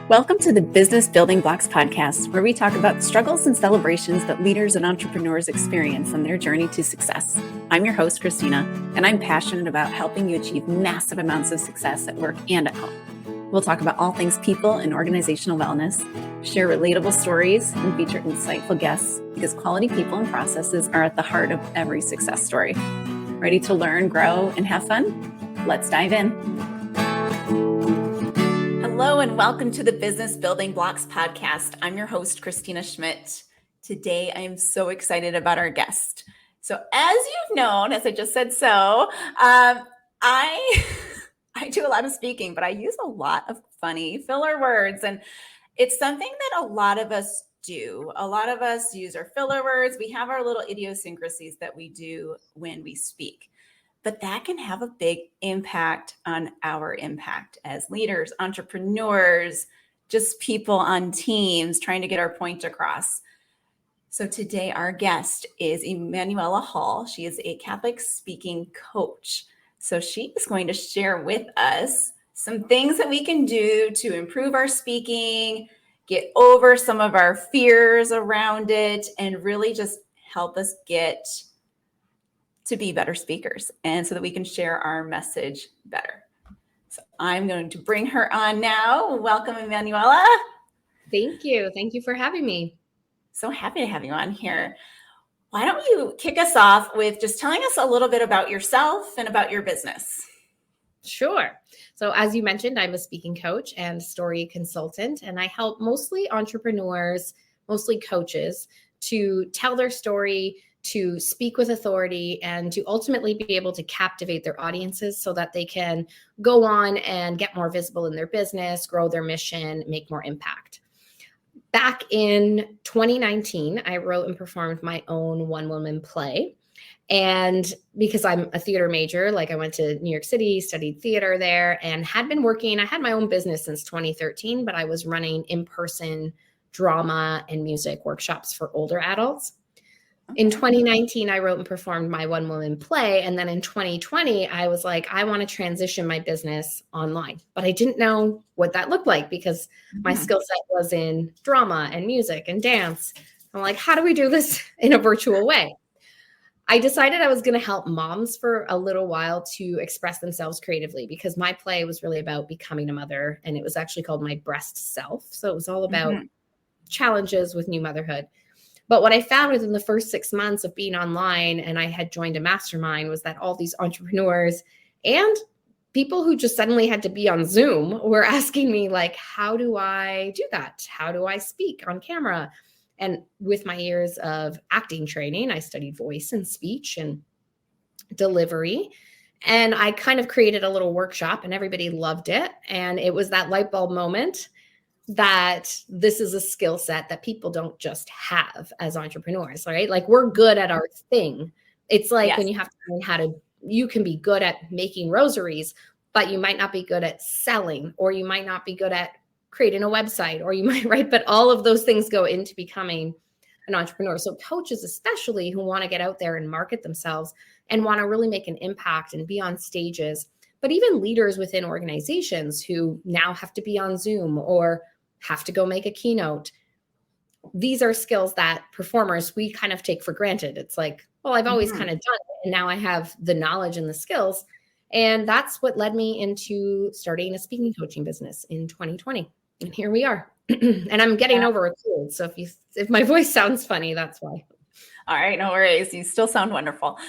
Welcome to the Business Building Blocks podcast, where we talk about struggles and celebrations that leaders and entrepreneurs experience on their journey to success. I'm your host, Kristina, and I'm passionate about helping you achieve massive amounts of success at work and at home. We'll talk about all things people and organizational wellness, share relatable stories, and feature insightful guests because quality people and processes are at the heart of every success story. Ready to learn, grow, and have fun? Let's dive in. Hello and welcome to the Business Building Blocks podcast. I'm your host, Kristina Schmidt. Today, I am so excited about our guest. So as you've known, as I just said, I do a lot of speaking, but I use a lot of funny filler words. And it's something that a lot of us do. A lot of us use our filler words. We have our little idiosyncrasies that we do when we speak. But that can have a big impact on our impact as leaders, entrepreneurs, just people on teams trying to get our point across. So today our guest is Emanuela Hall. She is a Catholic speaking coach. So she is going to share with us some things that we can do to improve our speaking, get over some of our fears around it, and really just help us get to be better speakers and so that we can share our message better. So I'm going to bring her on now. Welcome, Emanuela. Thank you. Thank you for having me. So happy to have you on here. Why don't you kick us off with just telling us a little bit about yourself and about your business? Sure. So as you mentioned, I'm a speaking coach and story consultant, and I help mostly entrepreneurs, mostly coaches, to tell their story, to speak with authority, and to ultimately be able to captivate their audiences so that they can go on and get more visible in their business, grow their mission, make more impact. Back in 2019, I wrote and performed my own one-woman play. And because I'm a theater major, like I went to New York City, studied theater there, and had been working. I had my own business since 2013, but I was running in-person drama and music workshops for older adults. In 2019, I wrote and performed my one-woman play. And then in 2020, I was like, I want to transition my business online. But I didn't know what that looked like because my skill set was in drama and music and dance. I'm like, how do we do this in a virtual way? I decided I was going to help moms for a little while to express themselves creatively because my play was really about becoming a mother. And it was actually called My Breast Self. So it was all about challenges with new motherhood. But what I found within the first 6 months of being online, and I had joined a mastermind, was that all these entrepreneurs and people who just suddenly had to be on Zoom were asking me, like, how do I do that? How do I speak on camera? And with my years of acting training, I studied voice and speech and delivery. And I kind of created a little workshop and everybody loved it. And it was that light bulb moment that this is a skill set that people don't just have as entrepreneurs, right? Like we're good at our thing. It's like when you have to learn you can be good at making rosaries, but you might not be good at selling, or you might not be good at creating a website, or you might, right? But all of those things go into becoming an entrepreneur. So coaches, especially who want to get out there and market themselves and want to really make an impact and be on stages, but even leaders within organizations who now have to be on Zoom or have to go make a keynote. These are skills that performers, we kind of take for granted. It's like, well, I've always kind of done it. And now I have the knowledge and the skills. And that's what led me into starting a speaking coaching business in 2020. And here we are. And I'm getting over a cold. So if my voice sounds funny, that's why. All right. No worries. You still sound wonderful.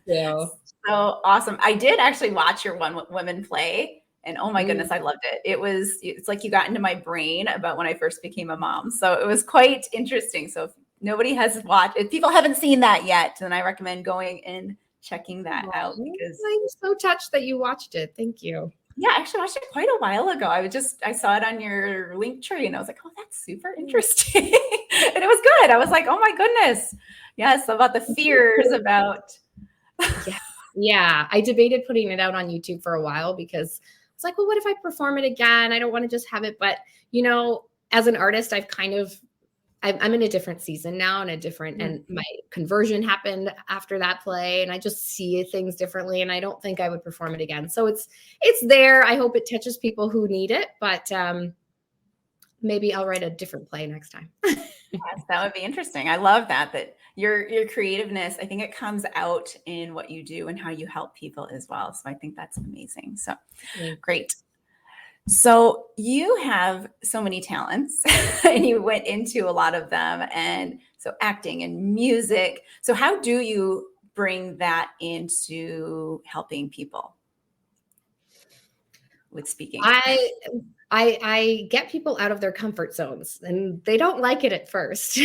Yeah. So awesome. I did actually watch your one woman play. And oh my goodness, I loved it. It's like you got into my brain about when I first became a mom. So it was quite interesting. So if nobody has watched, if people haven't seen that yet, then I recommend going and checking that out. Because I'm so touched that you watched it. Thank you. Yeah, I actually watched it quite a while ago. I saw it on your link tree and I was like, oh, that's super interesting. And it was good. I was like, oh my goodness. Yes, about the fears about. Yeah. I debated putting it out on YouTube for a while because it's like, well, what if I perform it again? I don't want to just have it. But, as an artist, I'm in a different season now and my conversion happened after that play and I just see things differently and I don't think I would perform it again. So it's there. I hope it touches people who need it, but maybe I'll write a different play next time. Yes, that would be interesting. I love that your creativeness, I think it comes out in what you do and how you help people as well. So I think that's amazing. So great. So you have so many talents and you went into a lot of them, and so acting and music. So how do you bring that into helping people with speaking? I get people out of their comfort zones, and they don't like it at first.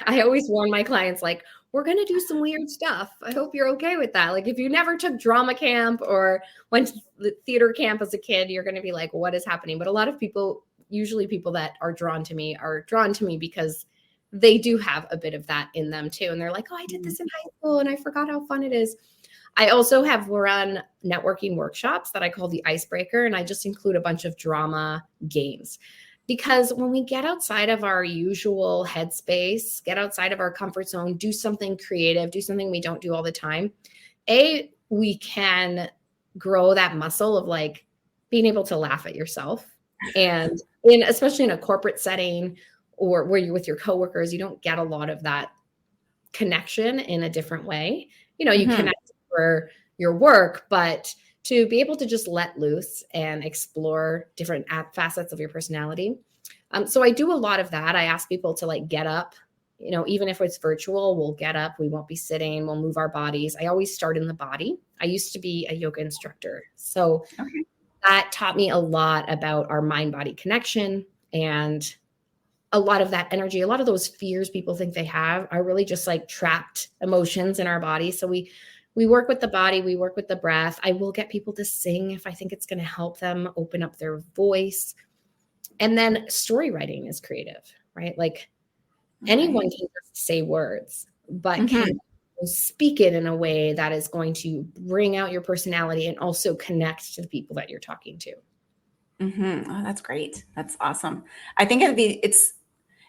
I always warn my clients, like, we're going to do some weird stuff. I hope you're okay with that. Like, if you never took drama camp or went to theater camp as a kid, you're going to be like, what is happening? But a lot of people, usually people that are drawn to me because they do have a bit of that in them too. And they're like, oh, I did this in high school and I forgot how fun it is. I also have run networking workshops that I call the icebreaker, and I just include a bunch of drama games. Because when we get outside of our usual headspace, get outside of our comfort zone, do something creative, do something we don't do all the time, we can grow that muscle of like being able to laugh at yourself. And especially in a corporate setting or where you're with your coworkers, you don't get a lot of that connection in a different way. You know, you connect for your work, but to be able to just let loose and explore different facets of your personality. So I do a lot of that. I ask people to like get up, you know, even if it's virtual, we'll get up, we won't be sitting, we'll move our bodies. I always start in the body. I used to be a yoga instructor. So that taught me a lot about our mind-body connection, and a lot of that energy, a lot of those fears people think they have are really just like trapped emotions in our body. So we work with the body, we work with the breath. I will get people to sing if I think it's going to help them open up their voice. And then story writing is creative, right? Like anyone can just say words, but can speak it in a way that is going to bring out your personality and also connect to the people that you're talking to. Oh, that's great. That's awesome. I think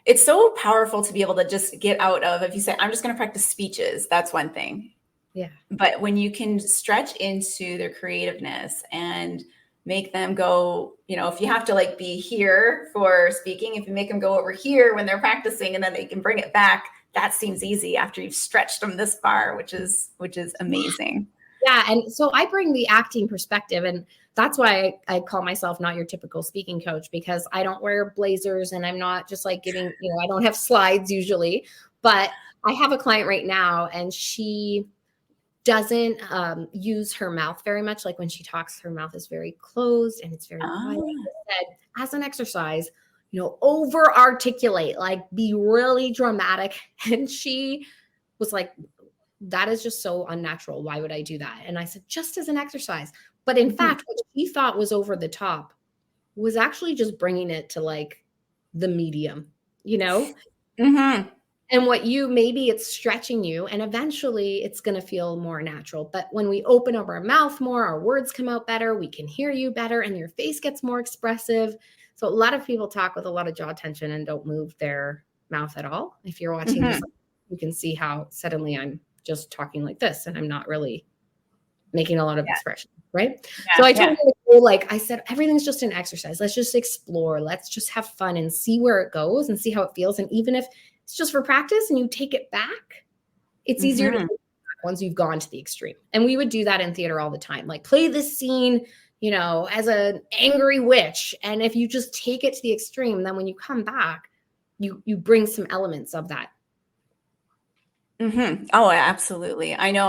it's so powerful to be able to just get out of, if you say, I'm just going to practice speeches, that's one thing. Yeah. But when you can stretch into their creativeness and make them go, you know, if you have to like be here for speaking, if you make them go over here when they're practicing and then they can bring it back, that seems easy after you've stretched them this far, which is amazing. Yeah. And so I bring the acting perspective, and that's why I call myself not your typical speaking coach, because I don't wear blazers and I'm not just like giving, you know, I don't have slides usually, but I have a client right now and she doesn't use her mouth very much. Like when she talks, her mouth is very closed and it's very quiet. I said, as an exercise, you know, over articulate, like be really dramatic. And she was like, that is just so unnatural. Why would I do that? And I said, just as an exercise. But in fact, what she thought was over the top was actually just bringing it to like the medium, you know? And maybe it's stretching you, and eventually it's going to feel more natural. But when we open up our mouth more, our words come out better, we can hear you better, and your face gets more expressive. So a lot of people talk with a lot of jaw tension and don't move their mouth at all. If you're watching this, you can see how suddenly I'm just talking like this and I'm not really making a lot of expression, right? Yeah, so I told her, like I said, everything's just an exercise. Let's just explore. Let's just have fun and see where it goes and see how it feels. And even if it's just for practice and you take it back, it's easier to do that once you've gone to the extreme. And we would do that in theater all the time. Like play this scene, you know, as an angry witch. And if you just take it to the extreme, then when you come back, you bring some elements of that. Oh, absolutely. I know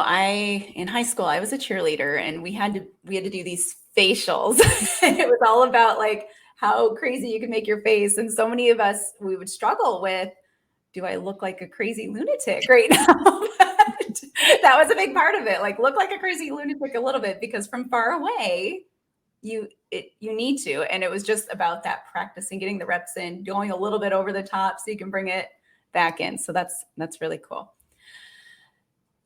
in high school, I was a cheerleader and we had to do these facials. And it was all about like how crazy you can make your face. And so many of us, we would struggle with, do I look like a crazy lunatic right now? That was a big part of it. Like look like a crazy lunatic a little bit, because from far away, you need to. And it was just about that practicing, getting the reps in, going a little bit over the top so you can bring it back in. So that's really cool.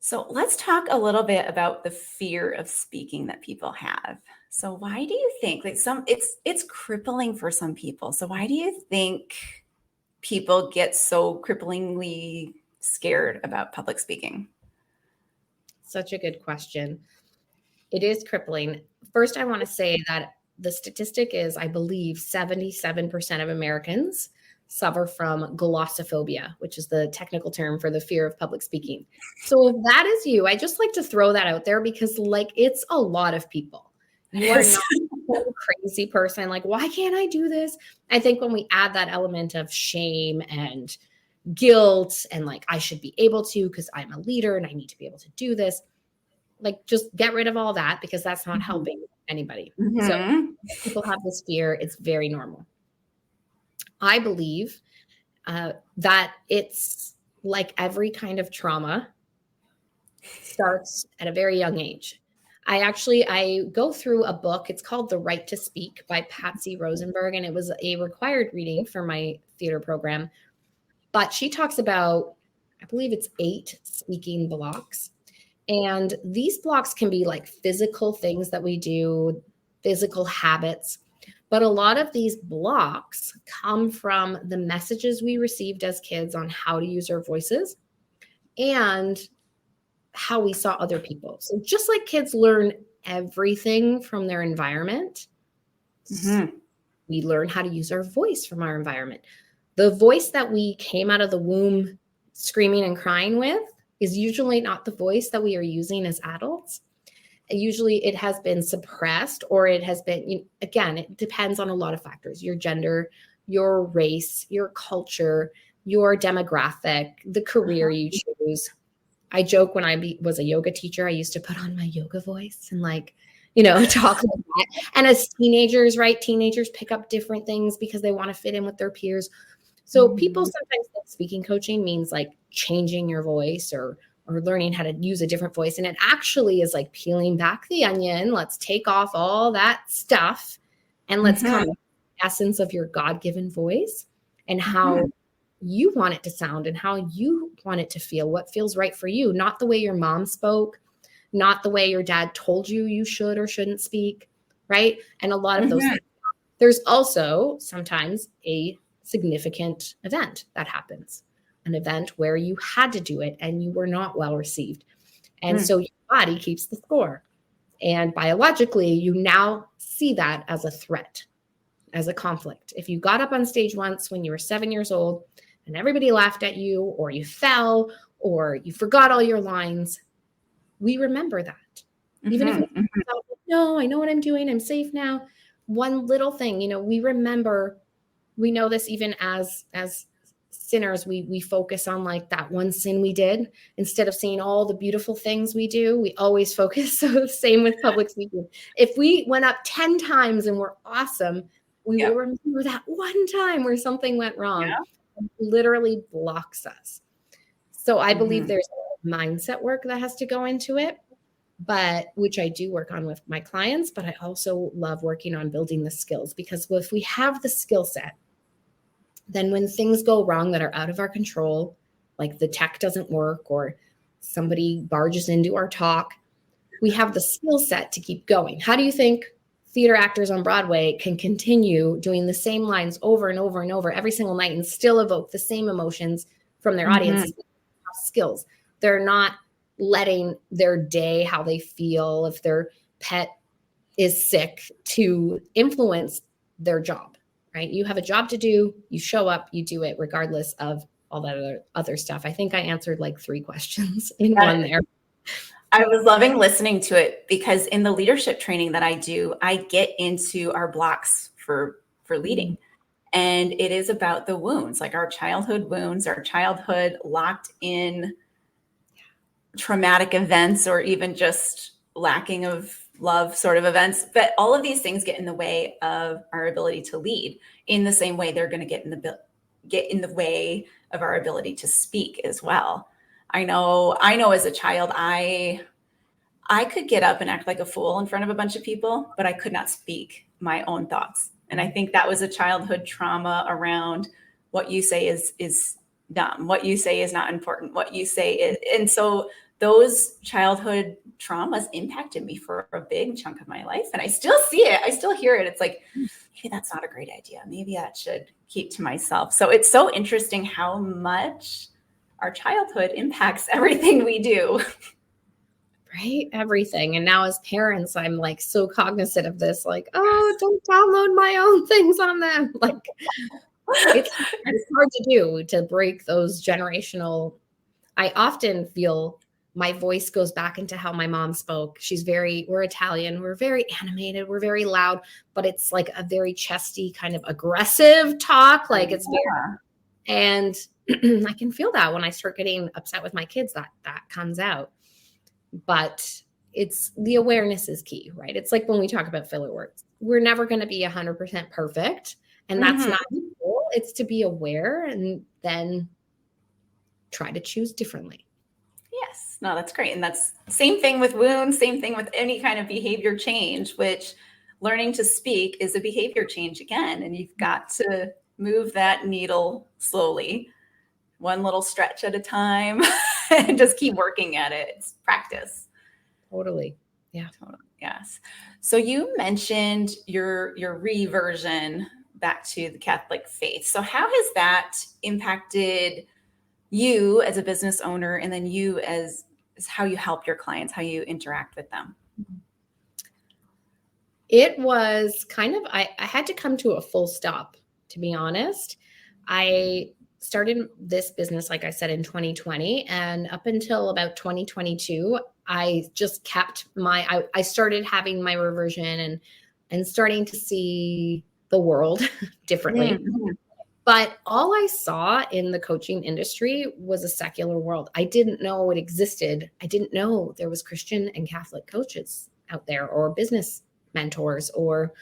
So let's talk a little bit about the fear of speaking that people have. So why do you think like it's crippling for some people? So why do you think people get so cripplingly scared about public speaking? Such a good question. It is crippling. First, I want to say that the statistic is, I believe, 77% of Americans suffer from glossophobia, which is the technical term for the fear of public speaking. So if that is you, I just like to throw that out there because like it's a lot of people. You are not a crazy person. Like, why can't I do this? I think when we add that element of shame and guilt and like, I should be able to because I'm a leader and I need to be able to do this, like just get rid of all that because that's not helping anybody. So people have this fear. It's very normal. I believe that it's like every kind of trauma starts at a very young age. I go through a book. It's called The Right to Speak by Patsy Rosenberg, and it was a required reading for my theater program. But she talks about, I believe it's 8 speaking blocks. And these blocks can be like physical things that we do, physical habits. But a lot of these blocks come from the messages we received as kids on how to use our voices and how we saw other people. So just like kids learn everything from their environment, we learn how to use our voice from our environment. The voice that we came out of the womb screaming and crying with is usually not the voice that we are using as adults. Usually it has been suppressed or it has been, again, it depends on a lot of factors, your gender, your race, your culture, your demographic, the career you choose. I joke when I was a yoga teacher, I used to put on my yoga voice and like, talk like that. And as teenagers, right? Teenagers pick up different things because they want to fit in with their peers. So people sometimes think speaking coaching means like changing your voice or learning how to use a different voice. And it actually is like peeling back the onion. Let's take off all that stuff and let's come to the essence of your God-given voice and how you want it to sound and how you want it to feel, what feels right for you, not the way your mom spoke, not the way your dad told you should or shouldn't speak, right? And a lot of those things. There's also sometimes a significant event that happens. An event where you had to do it and you were not well received. And so your body keeps the score. And biologically, you now see that as a threat, as a conflict. If you got up on stage once when you were 7 years old and everybody laughed at you, or you fell, or you forgot all your lines, we remember that. Even if no, I know what I'm doing, I'm safe now. One little thing, we remember, we know this even as sinners, we focus on like that one sin we did instead of seeing all the beautiful things we do. We always focus. So same with public speaking. If we went up 10 times and we're awesome, we will remember that one time where something went wrong. It literally blocks us. So I believe there's a mindset work that has to go into it, but which I do work on with my clients, but I also love working on building the skills, because if we have the skill set, then when things go wrong that are out of our control, like the tech doesn't work or somebody barges into our talk, we have the skill set to keep going. How do you think theater actors on Broadway can continue doing the same lines over and over and over every single night and still evoke the same emotions from their audience? Skills. They're not letting their day, how they feel, if their pet is sick, to influence their job. Right? You have a job to do, you show up, you do it regardless of all that other stuff. I think I answered like 3 questions in one there. I was loving listening to it because in the leadership training that I do, I get into our blocks for leading. And it is about the wounds, like our childhood wounds, our childhood locked in traumatic events, or even just lacking of love sort of events. But all of these things get in the way of our ability to lead, in the same way they're going to get in the way of our ability to speak as well. I know as a child, I could get up and act like a fool in front of a bunch of people, but I could not speak my own thoughts. And I think that was a childhood trauma around what you say is dumb, what you say is not important, what you say is. And so those childhood traumas impacted me for a big chunk of my life. And I still see it. I still hear it. It's like, maybe that's not a great idea. Maybe I should keep to myself. So it's so interesting how much our childhood impacts everything we do. Right? Everything. And now as parents, I'm like so cognizant of this, like, oh, don't download my own things on them. Like, It's hard to do, to break those generational. I often feel my voice goes back into how my mom spoke. We're Italian, we're very animated, we're very loud, but it's like a very chesty kind of aggressive talk. Like it's very, and I can feel that when I start getting upset with my kids, that comes out. But it's the awareness is key, right? It's like when we talk about filler words, we're never going to be 100% perfect. And that's not the goal. It's to be aware and then try to choose differently. Yes. No, that's great. And that's same thing with wounds, same thing with any kind of behavior change, which learning to speak is a behavior change again. And you've got to move that needle slowly, one little stretch at a time, and just keep working at it. It's practice. Totally. Yeah. Totally. Yes. So you mentioned your reversion back to the Catholic faith. So how has that impacted you as a business owner, and then you as how you help your clients, how you interact with them? It was kind of, I had to come to a full stop, to be honest. I started this business, like I said, in 2020. And up until about 2022, I just kept I started having my reversion and starting to see the world differently. Mm-hmm. But all I saw in the coaching industry was a secular world. I didn't know it existed. I didn't know there was Christian and Catholic coaches out there, or business mentors, or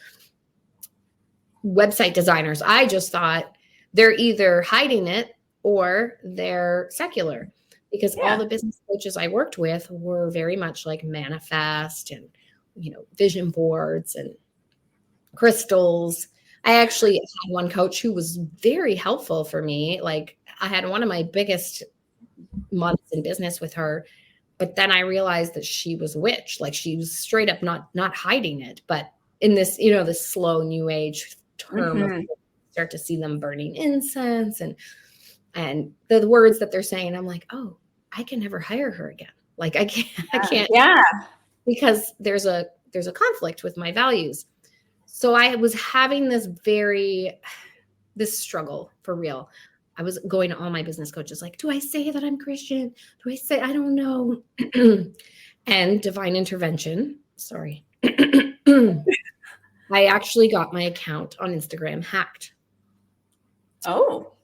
website designers. I just thought they're either hiding it or they're secular, because all the business coaches I worked with were very much like Manifest and, vision boards and crystals. I actually had one coach who was very helpful for me. Like, I had one of my biggest months in business with her, but then I realized that she was a witch. Like, she was straight up not hiding it, but in this, this slow new age term of start to see them burning incense and the words that they're saying. I'm like, oh, I can never hire her again. Like, I can't. Yeah. Because there's a conflict with my values. So I was having this struggle for real. I was going to all my business coaches, like, do I say that I'm Christian? Do I say, I don't know? And divine intervention. Sorry. I actually got my account on Instagram hacked. Oh.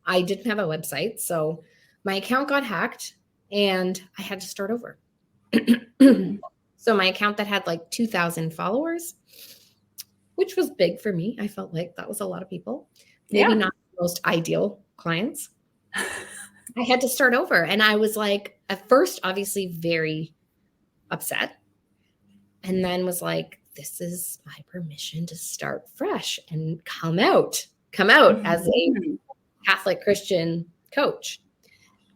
I didn't have a website. So my account got hacked and I had to start over. So my account that had like 2,000 followers, which was big for me. I felt like that was a lot of people. Maybe not the most ideal clients. I had to start over. And I was like, at first, obviously very upset. And then was like, this is my permission to start fresh and come out as a Catholic Christian coach.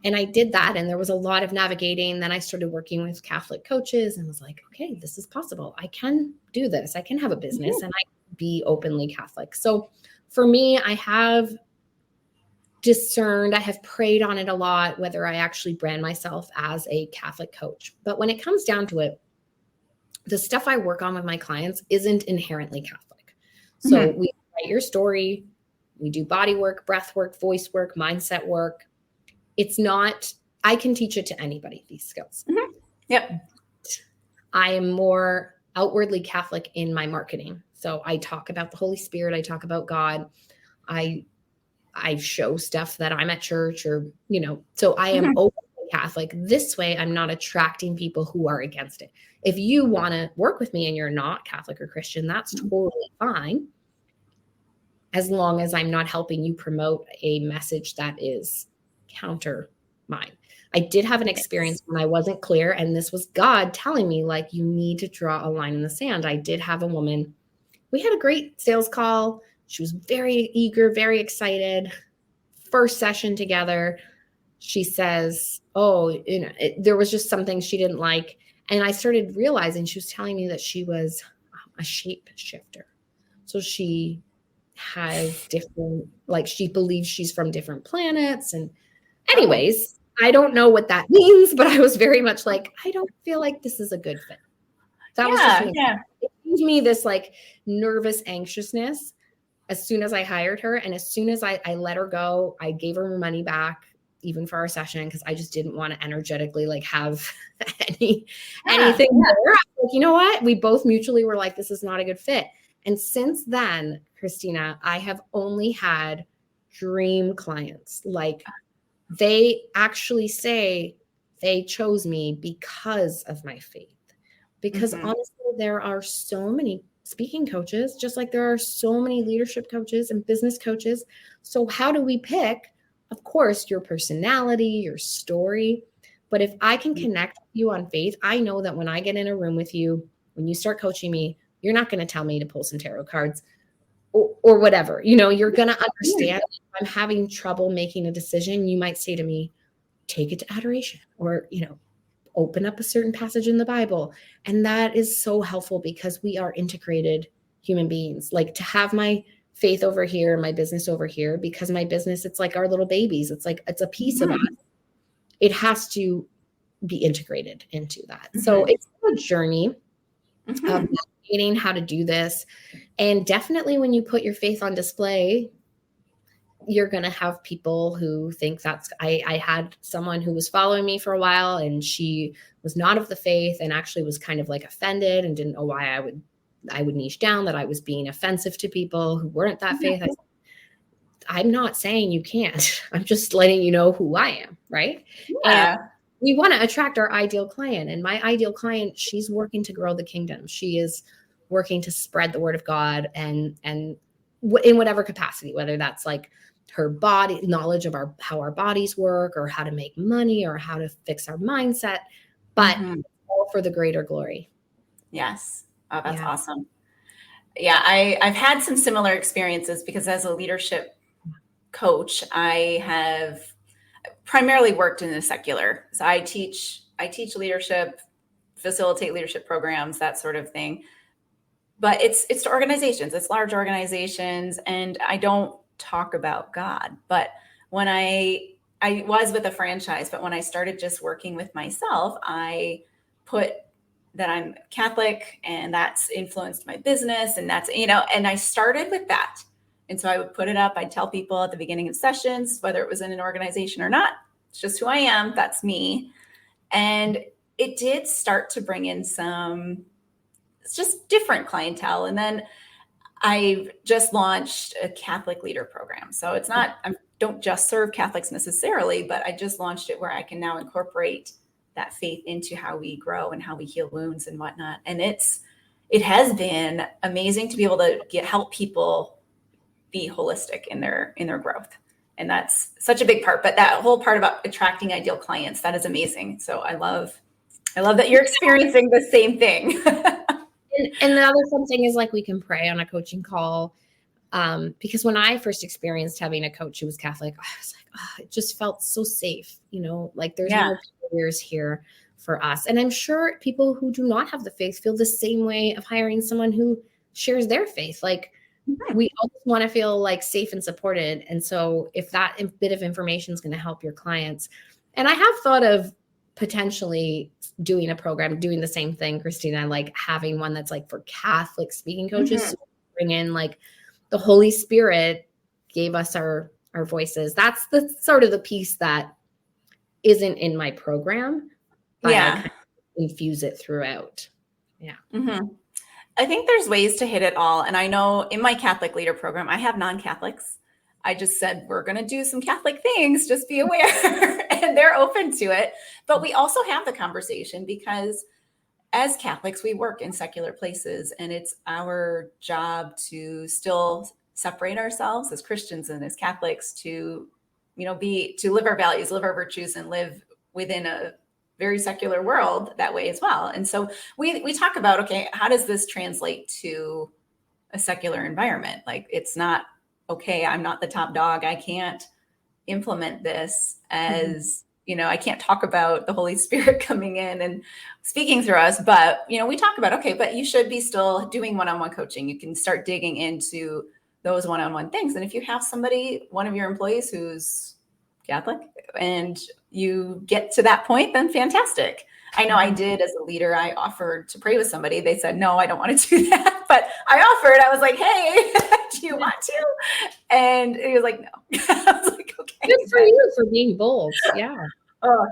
And I did that. And there was a lot of navigating. Then I started working with Catholic coaches and was like, okay, this is possible. I can do this. I can have a business and I can be openly Catholic. So for me, I have discerned, I have prayed on it a lot, whether I actually brand myself as a Catholic coach. But when it comes down to it, the stuff I work on with my clients isn't inherently Catholic. So we write your story, we do body work, breath work, voice work, mindset work. It's not, I can teach it to anybody, these skills. Yep. I am more outwardly Catholic in my marketing. So I talk about the Holy Spirit. I talk about God. I show stuff that I'm at church or, so I am openly Catholic. This way, I'm not attracting people who are against it. If you want to work with me and you're not Catholic or Christian, that's totally fine. As long as I'm not helping you promote a message that is counter mine. I did have an experience when I wasn't clear, and this was God telling me, like, you need to draw a line in the sand. I did have a woman. We had a great sales call. She was very eager, very excited. First session together, she says, oh, there was just something she didn't like. And I started realizing she was telling me that she was a shape shifter. So she has different, like, she believes she's from different planets. And anyways, I don't know what that means, but I was very much like, I don't feel like this is a good fit. That was just it gave me this like nervous anxiousness. as soon as I hired her. And as soon as I let her go, I gave her money back, even for our session, because I just didn't want to energetically like have anything more. Like, you know what? We both mutually were like, this is not a good fit. And since then, Kristina, I have only had dream clients. Like, they actually say they chose me because of my faith. Because honestly, there are so many speaking coaches, just like there are so many leadership coaches and business coaches. So how do we pick? Of course, your personality, your story. But if I can connect with you on faith, I know that when I get in a room with you, when you start coaching me, you're not going to tell me to pull some tarot cards or whatever. You know, you're going to understand if I'm having trouble making a decision. You might say to me, take it to adoration, or, you know, open up a certain passage in the Bible. And that is so helpful because we are integrated human beings. Like, to have my faith over here, my business over here, because my business, it's like our little babies. It's like, it's a piece of us. It has to be integrated into that. So it's a journey of navigating how to do this. And definitely when you put your faith on display, you're going to have people who think that's, I had someone who was following me for a while, and she was not of the faith and actually was kind of like offended and didn't know why I would niche down, that I was being offensive to people who weren't that faith. I'm not saying you can't. I'm just letting you know who I am. Right. Yeah. And we want to attract our ideal client. And my ideal client, she's working to grow the kingdom. She is working to spread the word of God and in whatever capacity, whether that's like her body knowledge of how our bodies work, or how to make money, or how to fix our mindset, but all for the greater glory. Yes. Oh, that's awesome. Yeah. I've had some similar experiences because as a leadership coach, I have primarily worked in the secular. So I teach leadership, facilitate leadership programs, that sort of thing. But it's to organizations, it's large organizations, and I don't talk about God. But when I was with a franchise, but when I started just working with myself, I put that I'm Catholic, and that's influenced my business, and that's, you know, and I started with that. And so I would put it up. I'd tell people at the beginning of sessions, whether it was in an organization or not, it's just who I am. That's me. And it did start to bring in it's just different clientele. And then I just launched a Catholic leader program. So it's not, I don't just serve Catholics necessarily, but I just launched it where I can now incorporate that faith into how we grow and how we heal wounds and whatnot. And it has been amazing to be able to help people be holistic in their growth. And that's such a big part, but that whole part about attracting ideal clients, that is amazing. So I love that you're experiencing the same thing. And the other fun thing is, like, we can pray on a coaching call. Because when I first experienced having a coach who was Catholic, I was like, it just felt so safe, you know, like there's no barriers here for us. And I'm sure people who do not have the faith feel the same way of hiring someone who shares their faith. Like, we all just want to feel like safe and supported. And so if that bit of information is going to help your clients, and I have thought of potentially doing a program, doing the same thing, Kristina, like having one that's like for Catholic speaking coaches, so bring in like the Holy Spirit gave us our voices. That's the sort of the piece that isn't in my program, but I kind of infuse it throughout. Yeah. I think there's ways to hit it all. And I know in my Catholic leader program, I have non-Catholics. I just said, we're going to do some Catholic things, just be aware. And they're open to it. But we also have the conversation because as Catholics, we work in secular places, and it's our job to still separate ourselves as Christians and as Catholics to, you know, to live our values, live our virtues, and live within a very secular world that way as well. And so we talk about, okay, how does this translate to a secular environment? Like, it's not, okay, I'm not the top dog. I can't implement this as, you know, I can't talk about the Holy Spirit coming in and speaking through us, but, you know, we talk about, okay, but you should be still doing one-on-one coaching. You can start digging into those one-on-one things. And if you have somebody, one of your employees who's Catholic, and you get to that point, then fantastic. I know I did as a leader, I offered to pray with somebody. They said, no, I don't want to do that. But I offered, I was like, hey, do you want to? And he was like, no. I was like, okay. Good for you for being bold. Yeah. Oh,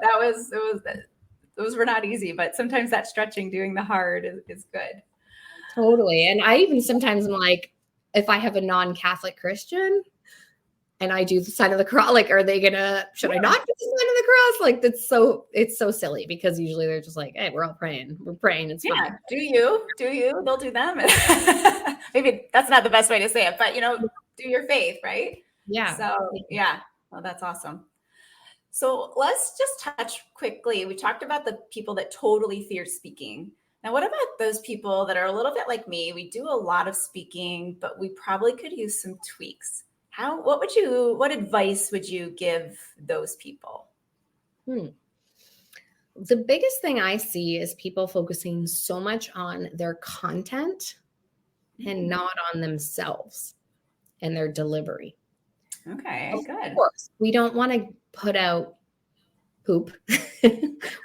those were not easy, but sometimes that stretching, doing the hard is good. Totally. And I even sometimes am like, if I have a non-Catholic Christian and I do the sign of the cross, like, should I not do the sign of the cross? Like, it's so silly because usually they're just like, hey, we're all praying. We're praying. It's fine. Do you? They'll do them. Maybe that's not the best way to say it, but do your faith, right? Yeah. So yeah. Well, that's awesome. So let's just touch quickly. We talked about the people that totally fear speaking. Now, what about those people that are a little bit like me? We do a lot of speaking, but we probably could use some tweaks. What advice would you give those people? The biggest thing I see is people focusing so much on their content and not on themselves and their delivery. Okay, good. Of course, we don't want to put out poop.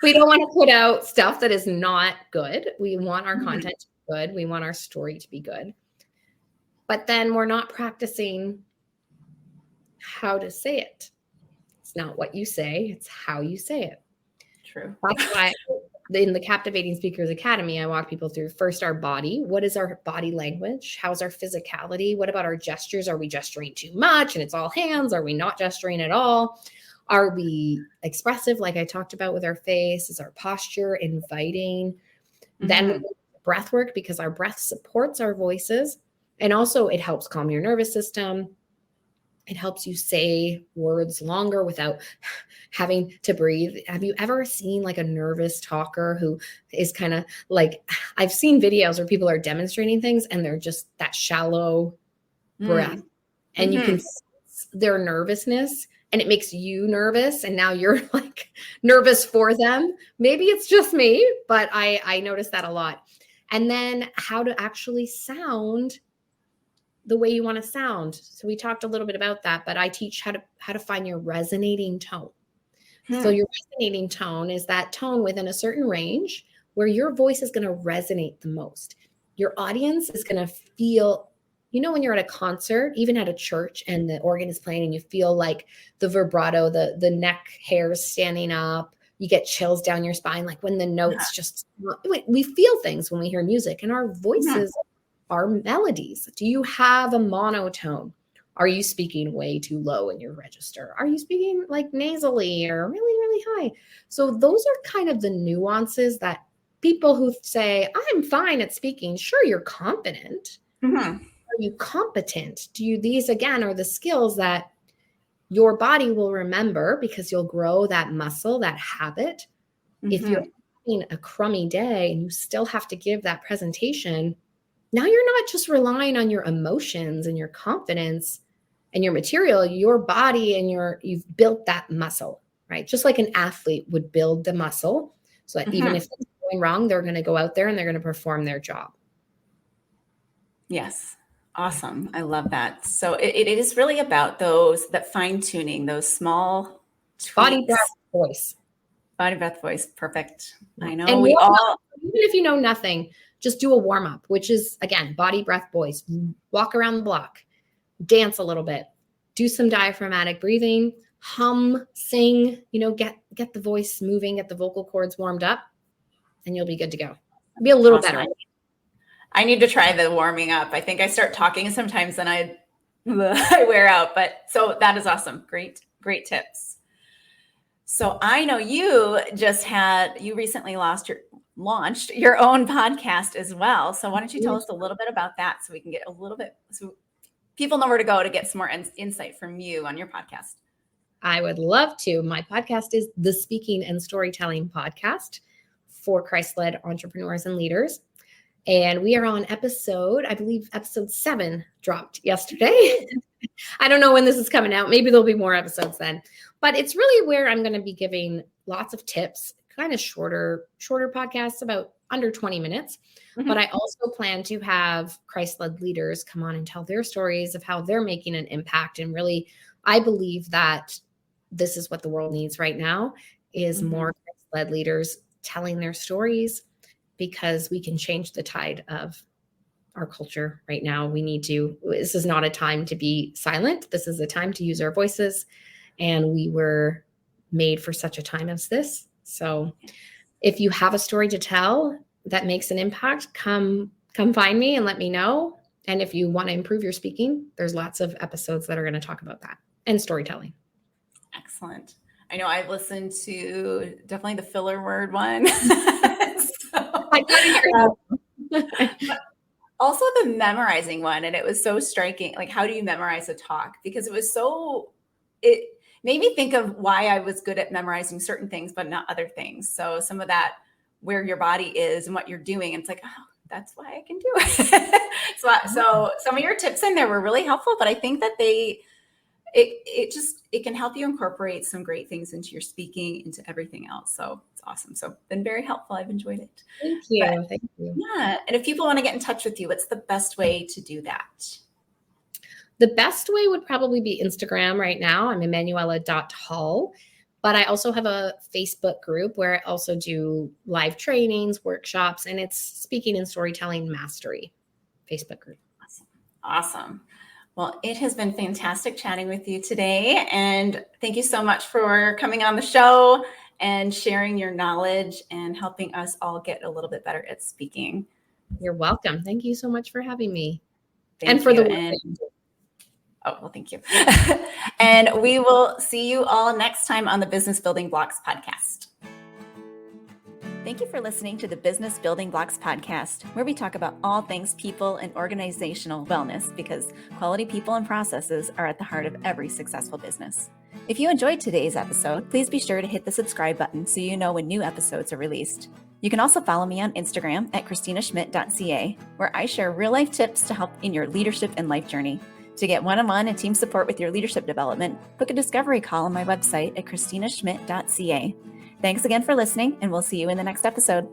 We don't want to put out stuff that is not good. We want our content to be good. We want our story to be good. But then we're not practicing how to say it. It's not what you say, it's how you say it. True. That's why in the Captivating Speakers Academy, I walk people through first our body. What is our body language? How's our physicality? What about our gestures? Are we gesturing too much and it's all hands? Are we not gesturing at all? Are we expressive, like I talked about with our face? Is our posture inviting? Then breath work, because our breath supports our voices. And also it helps calm your nervous system. It helps you say words longer without having to breathe. Have you ever seen like a nervous talker who is kind of like, I've seen videos where people are demonstrating things and they're just that shallow breath and you can sense their nervousness and it makes you nervous. And now you're like nervous for them. Maybe it's just me, but I notice that a lot. And then how to actually sound the way you want to sound. So we talked a little bit about that, but I teach how to find your resonating tone. So your resonating tone is that tone within a certain range where your voice is going to resonate the most. Your audience is going to feel, when you're at a concert, even at a church and the organ is playing and you feel like the vibrato, the neck hairs standing up, you get chills down your spine. Like when the notes we feel things when we hear music and our voices are melodies. Do you have a monotone? Are you speaking way too low in your register? Are you speaking like nasally or really, really high? So those are kind of the nuances that people who say, I'm fine at speaking. Sure, you're competent. Are you competent? These again are the skills that your body will remember because you'll grow that muscle, that habit. If you're having a crummy day and you still have to give that presentation, now you're not just relying on your emotions and your confidence and your material, your body and you've built that muscle, right? Just like an athlete would build the muscle so that even if it's going wrong, they're going to go out there and they're going to perform their job. Yes. Awesome. I love that. So it is really about that fine tuning, those small tweaks. Body, breath, voice. Body, breath, voice. Perfect. I know. And even if you know nothing, just do a warm up, which is again, body, breath, voice. Walk around the block, dance a little bit, do some diaphragmatic breathing, hum, sing, get the voice moving, get the vocal cords warmed up, and you'll be good to go. Be a little better. I need to try the warming up. I think I start talking sometimes and I wear out, but so that is awesome. Great tips. So I know you recently launched your own podcast as well. So why don't you tell us a little bit about that so we can get so people know where to go to get some more insight from you on your podcast. I would love to. My podcast is the Speaking and Storytelling Podcast for Christ-led entrepreneurs and leaders. And we are on episode 7 dropped yesterday. I don't know when this is coming out. Maybe there'll be more episodes then. But it's really where I'm going to be giving lots of tips, kind of shorter podcasts, about under 20 minutes. But I also plan to have Christ-led leaders come on and tell their stories of how they're making an impact. And really, I believe that this is what the world needs right now is more Christ-led leaders telling their stories, because we can change the tide of our culture right now. This is not a time to be silent. This is a time to use our voices. And we were made for such a time as this. So if you have a story to tell that makes an impact, come find me and let me know. And if you want to improve your speaking, there's lots of episodes that are going to talk about that and storytelling. Excellent. I know I've listened to definitely the filler word one. Also the memorizing one. And it was so striking. Like, how do you memorize a talk? Because it made me think of why I was good at memorizing certain things, but not other things. So some of that, where your body is and what you're doing, it's like, oh, that's why I can do it. So some of your tips in there were really helpful, but I think that it can help you incorporate some great things into your speaking, into everything else. So it's awesome. So been very helpful. I've enjoyed it. Thank you. Thank you. Yeah. And if people want to get in touch with you, what's the best way to do that? The best way would probably be Instagram right now. I'm Emanuela.Hall, but I also have a Facebook group where I also do live trainings, workshops, and it's Speaking and Storytelling Mastery Facebook group. Awesome. Well, it has been fantastic chatting with you today. And thank you so much for coming on the show and sharing your knowledge and helping us all get a little bit better at speaking. You're welcome. Thank you so much for having me. Thank you. Oh, well, thank you. And we will see you all next time on the Business Building Blocks podcast. Thank you for listening to the Business Building Blocks podcast, where we talk about all things people and organizational wellness, because quality people and processes are at the heart of every successful business. If you enjoyed today's episode, please be sure to hit the subscribe button so you know when new episodes are released. You can also follow me on Instagram at KristinaSchmidt.ca, where I share real-life tips to help in your leadership and life journey. To get one-on-one and team support with your leadership development, book a discovery call on my website at KristinaSchmidt.ca. Thanks again for listening, and we'll see you in the next episode.